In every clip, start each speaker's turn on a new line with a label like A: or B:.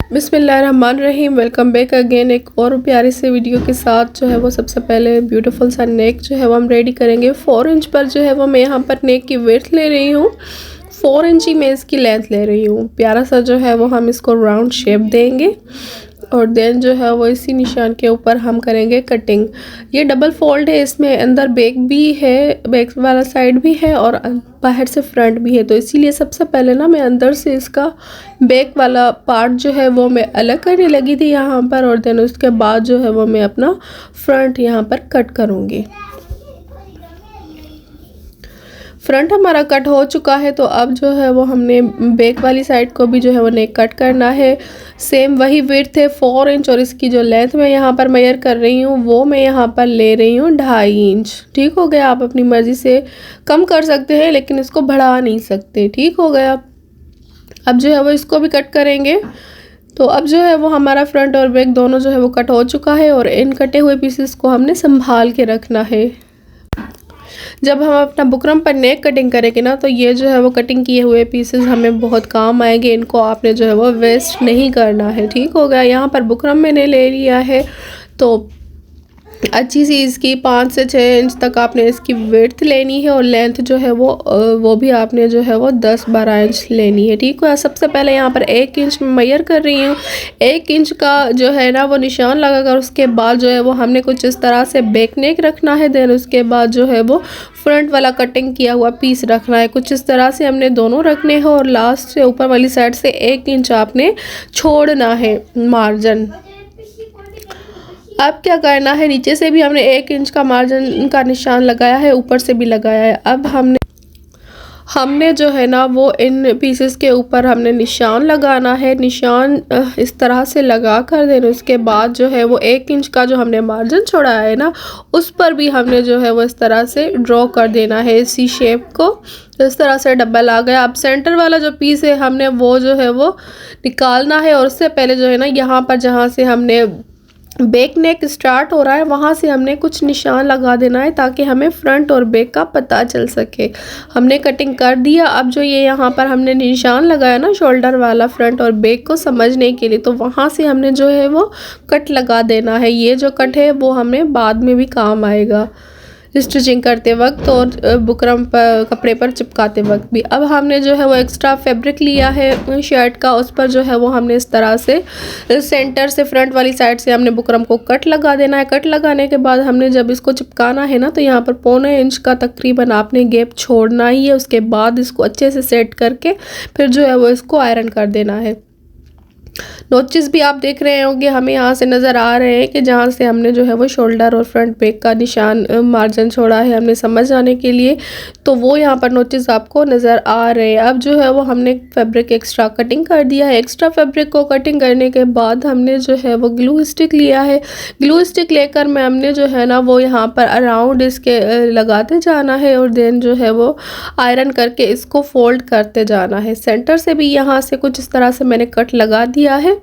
A: बिस्मिल्लाहिर्रहमानिर्रहीम। Welcome back again एक और प्यारी से वीडियो के साथ। जो है वो सबसे पहले ब्यूटीफुल सा नेक जो है वो हम रेडी करेंगे। 4 इंच पर जो है वो मैं यहाँ पर नेक की विड्थ ले रही हूँ, 4 इंच ही मैं इसकी लेंथ ले रही हूँ। प्यारा सा जो है वो हम इसको राउंड शेप देंगे और देन जो है वो इसी निशान के ऊपर हम करेंगे कटिंग। ये डबल फोल्ड है, इसमें अंदर बैक भी है, बैक वाला साइड भी है और बाहर से फ्रंट भी है। तो इसीलिए सबसे पहले ना मैं अंदर से इसका बैक वाला पार्ट जो है वो मैं अलग करने लगी थी यहाँ पर, और देन उसके बाद जो है वो मैं अपना फ्रंट यहाँ पर कट करूँगी। फ्रंट हमारा कट हो चुका है, तो अब जो है वो हमने बैक वाली साइड को भी जो है वो नेक कट करना है। सेम वही विड्थ है 4 इंच और इसकी जो लेंथ मैं यहाँ पर मेजर कर रही हूँ वो मैं यहाँ पर ले रही हूँ 2.5 इंच। ठीक हो गया। आप अपनी मर्ज़ी से कम कर सकते हैं लेकिन इसको बढ़ा नहीं सकते। ठीक हो गया। अब जो है वो इसको भी कट करेंगे। तो अब जो है वो हमारा फ्रंट और बैक दोनों जो है वो कट हो चुका है और इन कटे हुए पीसेस को हमने संभाल के रखना है। जब हम अपना बुकरम पर नेक कटिंग करेंगे ना, तो ये जो है वो कटिंग किए हुए पीसेस हमें बहुत काम आएंगे। इनको आपने जो है वो वेस्ट नहीं करना है। ठीक हो गया। यहाँ पर बुकरम मैंने ले लिया है, तो अच्छी सी इसकी 5 से 6 इंच तक आपने इसकी विड्थ लेनी है और लेंथ जो है वो भी आपने जो है वो 10-12 इंच लेनी है। ठीक है। सबसे पहले यहाँ पर 1 इंच में मेजर कर रही हूँ। 1 इंच का जो है ना वो निशान लगाकर उसके बाद जो है वो हमने कुछ इस तरह से बैक नेक रखना है। देन उसके बाद जो है वो फ्रंट वाला कटिंग किया हुआ पीस रखना है। कुछ इस तरह से हमने दोनों रखने हैं और लास्ट से ऊपर वाली साइड से 1 इंच आपने छोड़ना है मार्जिन। अब क्या करना है, नीचे से भी हमने 1 इंच का मार्जिन का निशान लगाया है, ऊपर से भी लगाया है। अब हमने जो है ना वो इन पीसेस के ऊपर हमने निशान लगाना है। निशान इस तरह से लगा कर देना। उसके बाद जो है वो 1 इंच का जो हमने मार्जिन छोड़ा है ना, उस पर भी हमने जो है वो इस तरह से ड्रॉ कर देना है इसी शेप को। तो इस तरह से डबल आ गया। अब सेंटर वाला जो पीस है हमने वो जो है वो निकालना है और उससे पहले जो है ना यहाँ पर जहाँ से हमने बैक नेक स्टार्ट हो रहा है वहाँ से हमने कुछ निशान लगा देना है ताकि हमें फ्रंट और बैक का पता चल सके। हमने कटिंग कर दिया। अब जो ये यहाँ पर हमने निशान लगाया ना शोल्डर वाला फ्रंट और बैक को समझने के लिए, तो वहाँ से हमने जो है वो कट लगा देना है। ये जो कट है वो हमें बाद में भी काम आएगा स्टिचिंग करते वक्त और बुकरम पर कपड़े पर चिपकाते वक्त भी। अब हमने जो है वो एक्स्ट्रा फैब्रिक लिया है शर्ट का, उस पर जो है वो हमने इस तरह से सेंटर से फ्रंट वाली साइड से हमने बुकरम को कट लगा देना है। कट लगाने के बाद हमने जब इसको चिपकाना है ना, तो यहाँ पर 1.25 इंच का तकरीबन आपने गैप छोड़ना ही है। उसके बाद इसको अच्छे से सेट करके फिर जो है वो इसको आयरन कर देना है। नोचेस भी आप देख रहे होंगे हमें यहाँ से नज़र आ रहे हैं कि जहाँ से हमने जो है वो शोल्डर और फ्रंट बैक का निशान मार्जिन छोड़ा है हमने समझ आने के लिए, तो वो यहाँ पर नोचेस आपको नज़र आ रहे हैं। अब जो है वो हमने फैब्रिक एक्स्ट्रा कटिंग कर दिया है। एक्स्ट्रा फैब्रिक को कटिंग करने के बाद हमने जो है वो ग्लू स्टिक लिया है। ग्लू स्टिक लेकर मैं हमने जो है ना वो यहाँ पर अराउंड इसके लगाते जाना है और देन जो है वो आयरन करके इसको फोल्ड करते जाना है। सेंटर से भी यहाँ से कुछ इस तरह से मैंने कट लगा दिया है।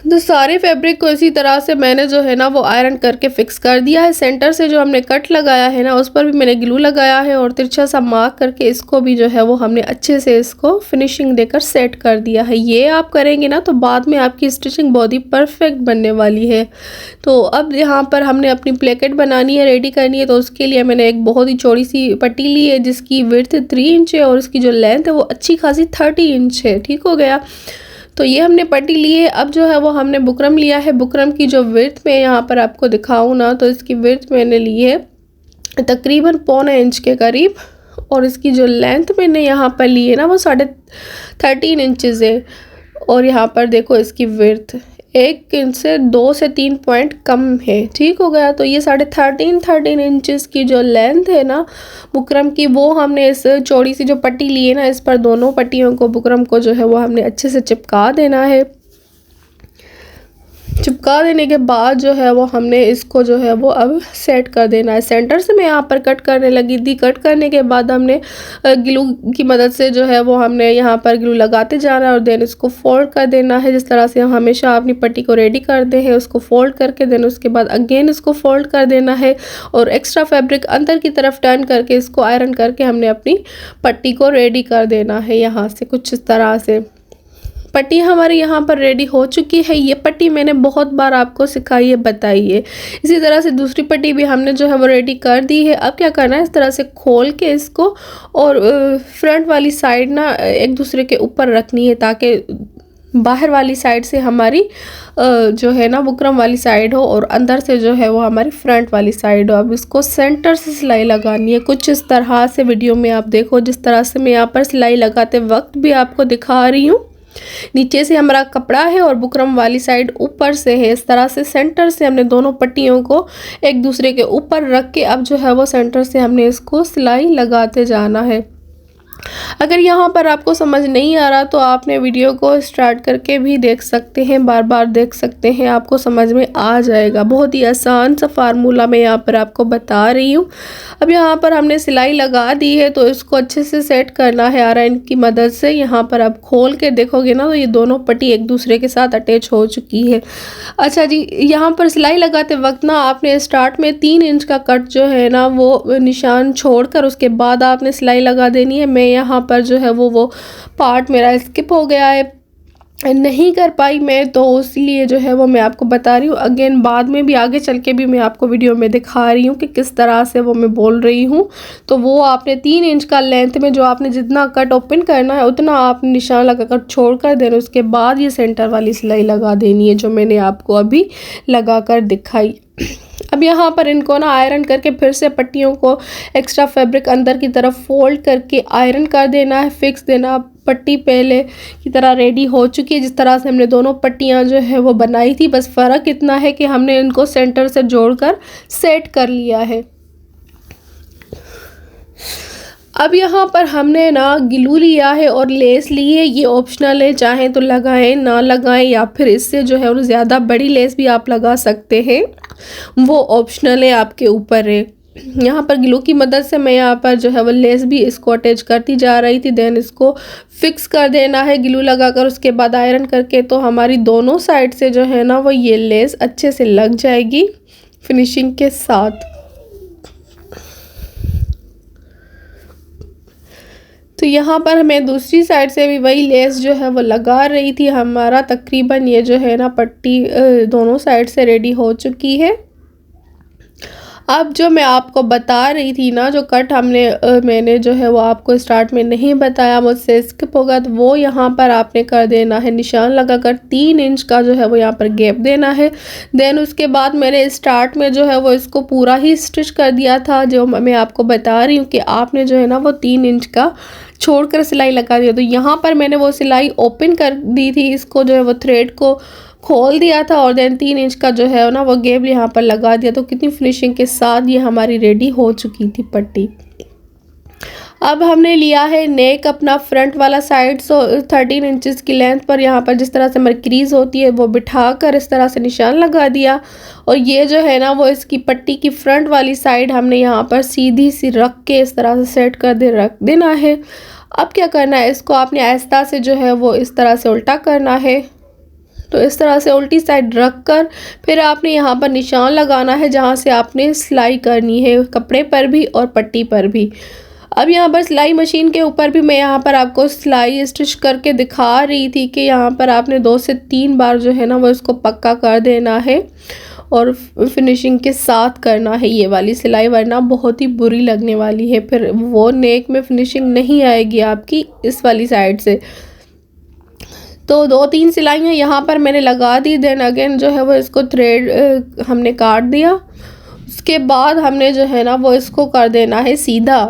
A: तो सारे फैब्रिक को इसी तरह से मैंने जो है ना वो आयरन करके फिक्स कर दिया है। सेंटर से जो हमने कट लगाया है ना उस पर भी मैंने ग्लू लगाया है और तिरछा सा मार्क करके इसको भी जो है वो हमने अच्छे से इसको फिनिशिंग देकर सेट कर दिया है। ये आप करेंगे ना तो बाद में आपकी स्टिचिंग बहुत ही परफेक्ट बनने वाली है। तो अब यहाँ पर हमने अपनी प्लेकेट बनानी है, रेडी करनी है। तो उसके लिए मैंने एक बहुत ही चौड़ी सी पट्टी ली है जिसकी विड्थ 3 इंच है और इसकी जो लेंथ है वो अच्छी खासी 30 इंच है। ठीक हो गया। तो ये हमने पट्टी ली है। अब जो है वो हमने बुकरम लिया है। बुकरम की जो विड्थ में यहाँ पर आपको दिखाऊँ ना, तो इसकी विड्थ मैंने ली है तकरीबन 1.25 इंच के करीब और इसकी जो लेंथ मैंने यहाँ पर ली है ना वो 13.5 इंचज़ है। और यहाँ पर देखो इसकी विड्थ 1 इंच से 2 से 3 पॉइंट कम है। ठीक हो गया। तो ये 13.5 इंचज़ की जो लेंथ है ना बुकरम की, वो हमने इस चौड़ी सी जो पट्टी ली है ना इस पर दोनों पट्टियों को बुकरम को जो है वो हमने अच्छे से चिपका देना है। चिपका देने के बाद जो है वो हमने इसको जो है वो अब सेट कर देना है। सेंटर से मैं यहाँ पर कट करने लगी थी। कट करने के बाद हमने ग्लू की मदद से जो है वो हमने यहाँ पर ग्लू लगाते जाना है और देन इसको फोल्ड कर देना है। जिस तरह से हम हमेशा अपनी पट्टी को रेडी करते हैं उसको फोल्ड करके देन उसके बाद अगेन इसको फोल्ड कर देना है और एक्स्ट्रा फैब्रिक अंदर की तरफ टर्न करके इसको आयरन करके हमने अपनी पट्टी को रेडी कर देना है यहाँ से कुछ इस तरह से। पट्टी हमारी यहाँ पर रेडी हो चुकी है। ये पट्टी मैंने बहुत बार आपको सिखाई है, बताई है। इसी तरह से दूसरी पट्टी भी हमने जो है वो रेडी कर दी है। अब क्या करना है, इस तरह से खोल के इसको और फ्रंट वाली साइड ना एक दूसरे के ऊपर रखनी है, ताकि बाहर वाली साइड से हमारी जो है ना बुकरम वाली साइड हो और अंदर से जो है वो हमारी फ्रंट वाली साइड हो। अब इसको सेंटर से सिलाई लगानी है, कुछ इस तरह से। वीडियो में आप देखो जिस तरह से मैं यहाँ पर सिलाई लगाते वक्त भी आपको दिखा रही हूँ। नीचे से हमारा कपड़ा है और बुकरम वाली साइड ऊपर से है। इस तरह से सेंटर से हमने दोनों पट्टियों को एक दूसरे के ऊपर रख के अब जो है वो सेंटर से हमने इसको सिलाई लगाते जाना है। अगर यहाँ पर आपको समझ नहीं आ रहा तो आपने वीडियो को स्टार्ट करके भी देख सकते हैं, बार बार देख सकते हैं, आपको समझ में आ जाएगा। बहुत ही आसान सा फार्मूला मैं यहाँ पर आपको बता रही हूँ। अब यहाँ पर हमने सिलाई लगा दी है तो इसको अच्छे से सेट करना है आयरन की मदद से। यहाँ पर आप खोल के देखोगे ना तो ये दोनों पट्टी एक दूसरे के साथ अटैच हो चुकी है। अच्छा जी, यहाँ पर सिलाई लगाते वक्त ना आपने स्टार्ट में 3 इंच का कट जो है ना वो निशान छोड़कर उसके बाद आपने सिलाई लगा देनी है। मैं यहाँ पर जो है वो पार्ट मेरा स्किप हो गया है, नहीं कर पाई मैं, तो इसलिए जो है वो मैं आपको बता रही हूँ। अगेन बाद में भी आगे चल के भी मैं आपको वीडियो में दिखा रही हूँ कि किस तरह से वो मैं बोल रही हूँ। तो वो आपने 3 इंच का लेंथ में जो आपने जितना कट ओपन करना है उतना आपने निशान लगा कर छोड़ कर देना। उसके बाद ये सेंटर वाली सिलाई लगा देनी है जो मैंने आपको अभी लगा कर दिखाई। अब यहाँ पर इनको ना आयरन करके फिर से पट्टियों को एक्स्ट्रा फैब्रिक अंदर की तरफ फोल्ड करके आयरन कर देना है, फिक्स देना। पट्टी पहले की तरह रेडी हो चुकी है, जिस तरह से हमने दोनों पट्टियाँ जो है वो बनाई थी। बस फ़र्क इतना है कि हमने इनको सेंटर से जोड़कर सेट कर लिया है। अब यहाँ पर हमने ना ग्लू लिया है और लेस ली है। ये ऑप्शनल है, चाहें तो लगाएं ना लगाएं, या फिर इससे जो है वो ज़्यादा बड़ी लेस भी आप लगा सकते हैं, वो ऑप्शनल है, आपके ऊपर है। यहाँ पर ग्लू की मदद से मैं यहाँ पर जो है वो लेस भी इसको अटैच करती जा रही थी। देन इसको फिक्स कर देना है ग्लू लगाकर, उसके बाद आयरन करके तो हमारी दोनों साइड से जो है ना वो ये लेस अच्छे से लग जाएगी फिनिशिंग के साथ। तो यहाँ पर मैं दूसरी साइड से भी वही लेस जो है वो लगा रही थी। हमारा तकरीबन ये जो है ना पट्टी दोनों साइड से रेडी हो चुकी है। अब जो मैं आपको बता रही थी ना, जो कट मैंने जो है वो आपको स्टार्ट में नहीं बताया, मुझसे स्किप होगा, तो वो यहाँ पर आपने कर देना है निशान लगाकर 3 इंच का जो है वो यहाँ पर गैप देना है। देन उसके बाद मैंने स्टार्ट में जो है वो इसको पूरा ही स्टिच कर दिया था, जो मैं आपको बता रही हूँ कि आपने जो है ना वो 3 इंच का छोड़कर सिलाई लगा दिया। तो यहाँ पर मैंने वो सिलाई ओपन कर दी थी, इसको जो है वो थ्रेड को खोल दिया था और देन 3 इंच का जो है ना वो गैप यहाँ पर लगा दिया। तो कितनी फिनिशिंग के साथ ये हमारी रेडी हो चुकी थी पट्टी। अब हमने लिया है नेक अपना फ्रंट वाला साइड, सो 13 इंचेस की लेंथ पर यहाँ पर जिस तरह से हमारी क्रीज होती है वो बिठा कर इस तरह से निशान लगा दिया। और ये जो है ना वो इसकी पट्टी की फ्रंट वाली साइड हमने यहाँ पर सीधी सी रख के इस तरह से सेट कर रख देना है। अब क्या करना है, इसको आपने आहिस्ता से जो है वो इस तरह से उल्टा करना है। तो इस तरह से उल्टी साइड रख कर फिर आपने यहाँ पर निशान लगाना है जहाँ से आपने सिलाई करनी है, कपड़े पर भी और पट्टी पर भी। अब यहाँ पर सिलाई मशीन के ऊपर भी मैं यहाँ पर आपको सिलाई स्टिच करके दिखा रही थी कि यहाँ पर आपने 2 से 3 बार जो है ना वो इसको पक्का कर देना है और फिनिशिंग के साथ करना है ये वाली सिलाई, वरना बहुत ही बुरी लगने वाली है, फिर वो नेक में फिनिशिंग नहीं आएगी आपकी इस वाली साइड से। तो 2-3 सिलाइयाँ यहाँ पर मैंने लगा दी। देन अगेन जो है वो इसको थ्रेड हमने काट दिया। उसके बाद हमने जो है ना वो इसको कर देना है सीधा,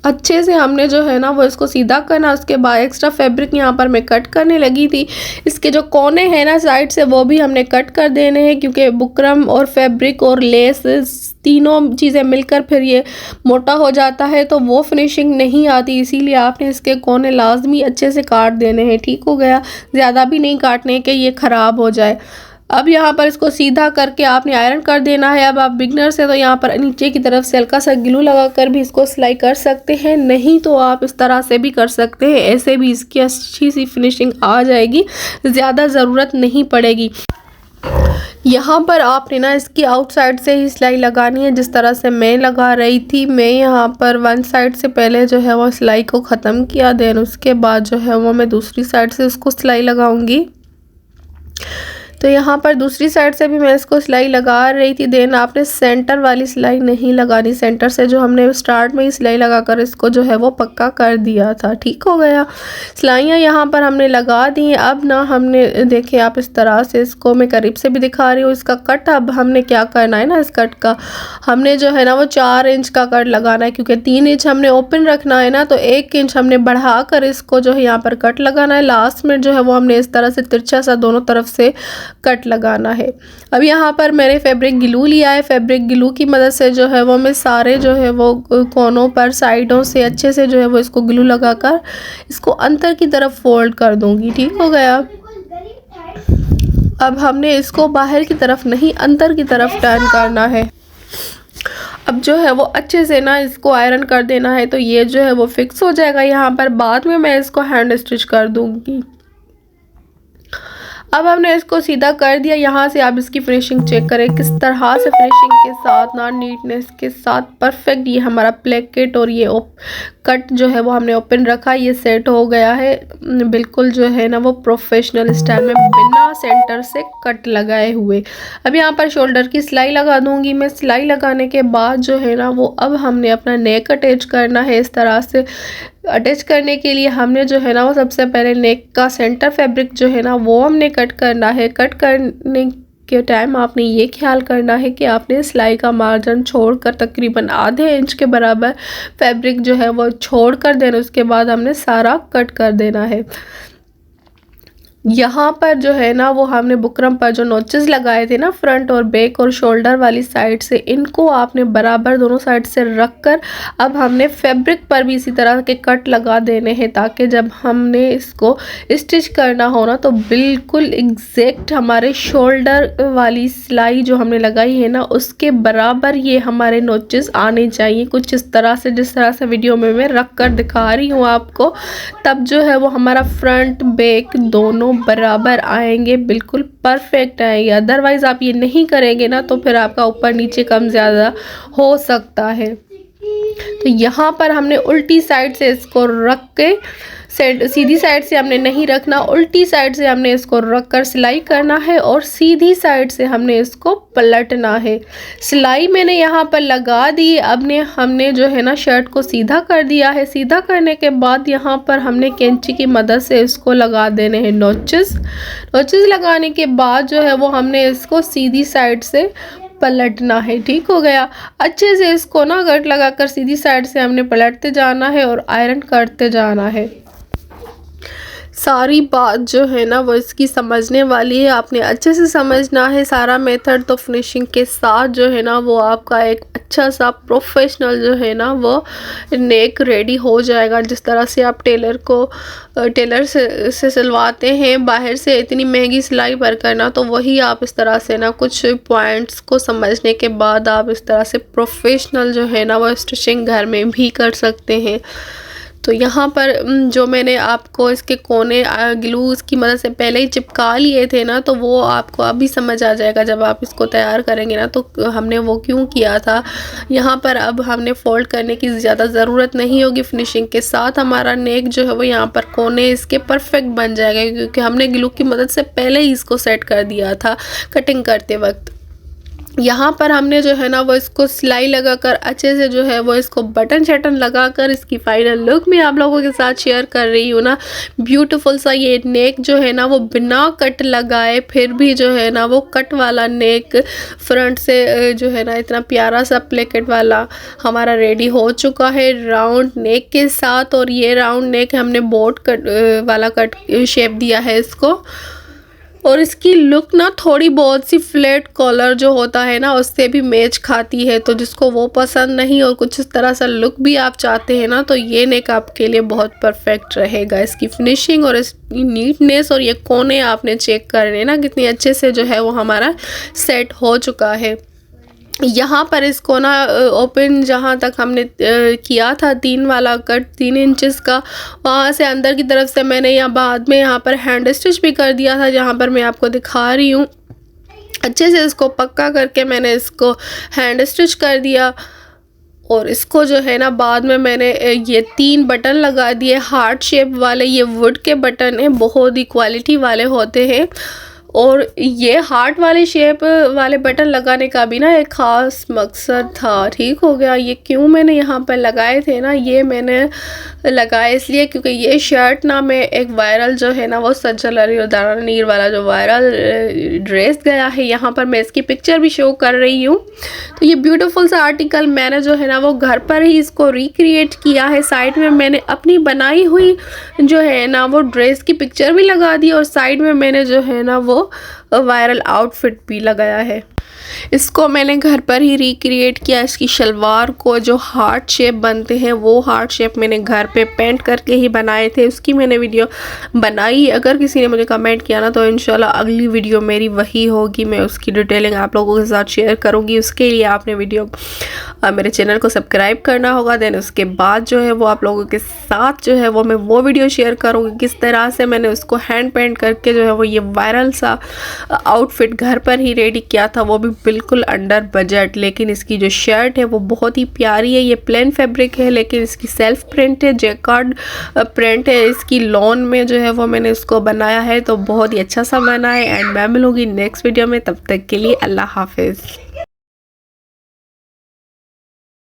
A: अच्छे से हमने जो है ना वो इसको सीधा करना। उसके बाद एक्स्ट्रा फैब्रिक यहाँ पर मैं कट करने लगी थी, इसके जो कोने हैं ना साइड से वो भी हमने कट कर देने हैं, क्योंकि बुकरम और फैब्रिक और लेस तीनों चीज़ें मिलकर फिर ये मोटा हो जाता है तो वो फिनिशिंग नहीं आती। इसीलिए आपने इसके कोने लाजमी अच्छे से काट देने हैं। ठीक हो गया, ज़्यादा भी नहीं काटने कि ये ख़राब हो जाए। अब यहाँ पर इसको सीधा करके आपने आयरन कर देना है। अब आप बिगनर्स हैं तो यहाँ पर नीचे की तरफ से हल्का सा ग्लू लगाकर भी इसको सिलाई कर सकते हैं, नहीं तो आप इस तरह से भी कर सकते हैं, ऐसे भी इसकी अच्छी सी फिनिशिंग आ जाएगी, ज़्यादा ज़रूरत नहीं पड़ेगी। यहाँ पर आपने ना इसकी आउटसाइड से ही सिलाई लगानी है, जिस तरह से मैं लगा रही थी। मैं यहाँ पर वन साइड से पहले जो है वो सिलाई को ख़त्म किया, देन उसके बाद जो है वो मैं दूसरी साइड से उसको सिलाई लगाऊंगी। तो यहाँ पर दूसरी साइड से भी मैं इसको सिलाई लगा रही थी। देन आपने सेंटर वाली सिलाई नहीं लगानी, सेंटर से जो हमने स्टार्ट में ही सिलाई लगाकर इसको जो है वो पक्का कर दिया था। ठीक हो गया, सिलाइयाँ यहाँ पर हमने लगा दी हैं। अब ना हमने देखिए आप इस तरह से इसको मैं करीब से भी दिखा रही हूँ इसका कट। अब हमने क्या करना है ना, इस कट का हमने जो है ना वो 4 इंच का कट लगाना है, क्योंकि 3 इंच हमने ओपन रखना है ना, तो 1 इंच हमने बढ़ा कर इसको जो है यहाँ पर कट लगाना है। लास्ट में जो है वो हमने इस तरह से तिरछा सा दोनों तरफ से कट लगाना है। अब यहाँ पर मैंने फैब्रिक ग्लू लिया है। फैब्रिक ग्लू की मदद से जो है वो मैं सारे जो है वो कोनों पर साइडों से अच्छे से जो है वो इसको ग्लू लगाकर इसको अंदर की तरफ फोल्ड कर दूंगी। ठीक हो गया। अब हमने इसको बाहर की तरफ नहीं अंदर की तरफ टर्न करना है। अब जो है वो अच्छे से ना इसको आयरन कर देना है, तो ये जो है वो फिक्स हो जाएगा। यहाँ पर बाद में मैं इसको हैंड स्टिच कर दूंगी। अब हमने इसको सीधा कर दिया। यहाँ से आप इसकी फिनिशिंग चेक करें किस तरह से फिनिशिंग के साथ ना नीटनेस के साथ परफेक्ट ये हमारा प्लेकेट और ये कट जो है वो हमने ओपन रखा, ये सेट हो गया है बिल्कुल जो है ना वो प्रोफेशनल स्टाइल में बिना सेंटर से कट लगाए हुए। अब यहाँ पर शोल्डर की सिलाई लगा दूंगी मैं। सिलाई लगाने के बाद जो है ना वो अब हमने अपना नेक अटैच करना है। इस तरह से अटैच करने के लिए हमने जो है ना वो सबसे पहले नेक का सेंटर फैब्रिक जो है ना वो हमने कट करना है। कट करने के टाइम आपने ये ख्याल करना है कि आपने सिलाई का मार्जिन छोड़कर तकरीबन आधे इंच के बराबर फैब्रिक जो है वो छोड़ कर देना, उसके बाद हमने सारा कट कर देना है। यहाँ पर जो है ना वो हमने बुकरम पर जो नोचेस लगाए थे ना फ्रंट और बैक और शोल्डर वाली साइड से, इनको आपने बराबर दोनों साइड से रख कर अब हमने फैब्रिक पर भी इसी तरह के कट लगा देने हैं, ताकि जब हमने इसको स्टिच करना हो ना तो बिल्कुल एग्जैक्ट हमारे शोल्डर वाली सिलाई जो हमने लगाई है ना उसके बराबर ये हमारे नोचेस आने चाहिए। कुछ इस तरह से, जिस तरह से वीडियो में मैं रख कर दिखा रही हूँ आपको, तब जो है वो हमारा फ्रंट बैक दोनों बराबर आएंगे, बिल्कुल परफेक्ट आएंगे। अदरवाइज आप ये नहीं करेंगे ना तो फिर आपका ऊपर नीचे कम ज़्यादा हो सकता है। तो यहाँ पर हमने उल्टी साइड से इसको रख के सीधी साइड से हमने नहीं रखना, उल्टी साइड से हमने इसको रख कर सिलाई करना है और सीधी साइड से हमने इसको पलटना है। सिलाई मैंने यहाँ पर लगा दी। अब हमने जो है ना शर्ट को सीधा कर दिया है। सीधा करने के बाद यहाँ पर हमने कैंची की मदद से इसको लगा देने हैं नोचेस। नोचेस लगाने के बाद जो है वो हमने इसको सीधी साइड से पलटना है। ठीक हो गया। अच्छे से इसको ना गट लगाकर सीधी साइड से हमने पलटते जाना है और आयरन करते जाना है। सारी बात जो है ना वो इसकी समझने वाली है, आपने अच्छे से समझना है सारा मेथड। तो फिनिशिंग के साथ जो है ना वो आपका एक अच्छा सा प्रोफेशनल जो है ना वो नेक रेडी हो जाएगा। जिस तरह से आप टेलर से सिलवाते हैं बाहर से इतनी महंगी सिलाई भर करना, तो वही आप इस तरह से ना कुछ पॉइंट्स को समझने के बाद आप इस तरह से प्रोफेशनल जो है ना वो स्टिचिंग घर में भी कर सकते हैं। तो यहाँ पर जो मैंने आपको इसके कोने ग्लू की मदद से पहले ही चिपका लिए थे ना, तो वो आपको अभी समझ आ जाएगा जब आप इसको तैयार करेंगे ना तो हमने वो क्यों किया था। यहाँ पर अब हमने फोल्ड करने की ज़्यादा ज़रूरत नहीं होगी। फिनिशिंग के साथ हमारा नेक जो है वो यहाँ पर कोने इसके परफेक्ट बन जाएगा, क्योंकि हमने ग्लू की मदद से पहले ही इसको सेट कर दिया था कटिंग करते वक्त। यहाँ पर हमने जो है ना वो इसको सिलाई लगाकर अच्छे से जो है वो इसको बटन शटन लगाकर इसकी फाइनल लुक मैं आप लोगों के साथ शेयर कर रही हूँ ना। ब्यूटीफुल सा ये नेक जो है ना वो बिना कट लगाए फिर भी जो है ना वो कट वाला नेक फ्रंट से जो है ना इतना प्यारा सा प्लेकेट वाला हमारा रेडी हो चुका है राउंड नेक के साथ। और ये राउंड नेक हमने बोट कट वाला कट शेप दिया है इसको, और इसकी लुक ना थोड़ी बहुत सी फ्लैट कॉलर जो होता है ना उससे भी मैच खाती है। तो जिसको वो पसंद नहीं और कुछ इस तरह सा लुक भी आप चाहते हैं ना, तो ये नेक आपके लिए बहुत परफेक्ट रहेगा। इसकी फिनिशिंग और इसकी नीटनेस और ये कोने आपने चेक करने ना कितनी अच्छे से जो है वो हमारा सेट हो चुका है। यहाँ पर इसको ना ओपन जहाँ तक हमने किया था 3 वाला कट 3 इंचेस का, वहाँ से अंदर की तरफ से मैंने यहाँ बाद में यहाँ पर हैंड स्टिच भी कर दिया था, जहाँ पर मैं आपको दिखा रही हूँ। अच्छे से इसको पक्का करके मैंने इसको हैंड स्टिच कर दिया। और इसको जो है ना बाद में मैंने ये 3 बटन लगा दिए हार्ट शेप वाले। ये वुड के बटन हैं, बहुत ही क्वालिटी वाले होते हैं। और ये हार्ट वाले शेप वाले बटन लगाने का भी ना एक ख़ास मकसद था। ठीक हो गया। ये क्यों मैंने यहाँ पर लगाए थे ना, ये मैंने लगाए इसलिए क्योंकि ये शर्ट ना मैं एक वायरल जो है ना वो सज्जल अली और दारा नीर वाला जो वायरल ड्रेस गया है, यहाँ पर मैं इसकी पिक्चर भी शो कर रही हूँ। तो ये ब्यूटीफुल सा आर्टिकल मैंने जो है ना वो घर पर ही इसको रिक्रिएट किया है। साइड में मैंने अपनी बनाई हुई जो है ना वो ड्रेस की पिक्चर भी लगा दी और साइड में मैंने जो है ना वो वायरल आउटफिट भी लगाया है। इसको मैंने घर पर ही रिक्रिएट किया। इसकी शलवार को जो हार्ट शेप बनते हैं वो हार्ट शेप मैंने घर पे पेंट करके ही बनाए थे, उसकी मैंने वीडियो बनाई। अगर किसी ने मुझे कमेंट किया ना तो इंशाल्लाह अगली वीडियो मेरी वही होगी, मैं उसकी डिटेलिंग आप लोगों के साथ शेयर करूँगी। उसके लिए आपने वीडियो मेरे चैनल को सब्सक्राइब करना होगा। देन उसके बाद जो है वो आप लोगों के साथ जो है वो मैं वो वीडियो शेयर करूँगी किस तरह से मैंने उसको हैंड पेंट करके जो है वो ये वायरल सा आउटफिट घर पर ही रेडी किया था, वो भी बिल्कुल अंडर बजट। लेकिन इसकी जो शर्ट है वो बहुत ही प्यारी है। ये प्लेन फैब्रिक है लेकिन इसकी सेल्फ प्रिंट है, जैकार्ड प्रिंट है इसकी। लॉन में जो है वो मैंने इसको बनाया है, तो बहुत ही अच्छा सा बना है। एंड मैं मिलूँगी नेक्स्ट वीडियो में, तब तक के लिए अल्लाह हाफिज़।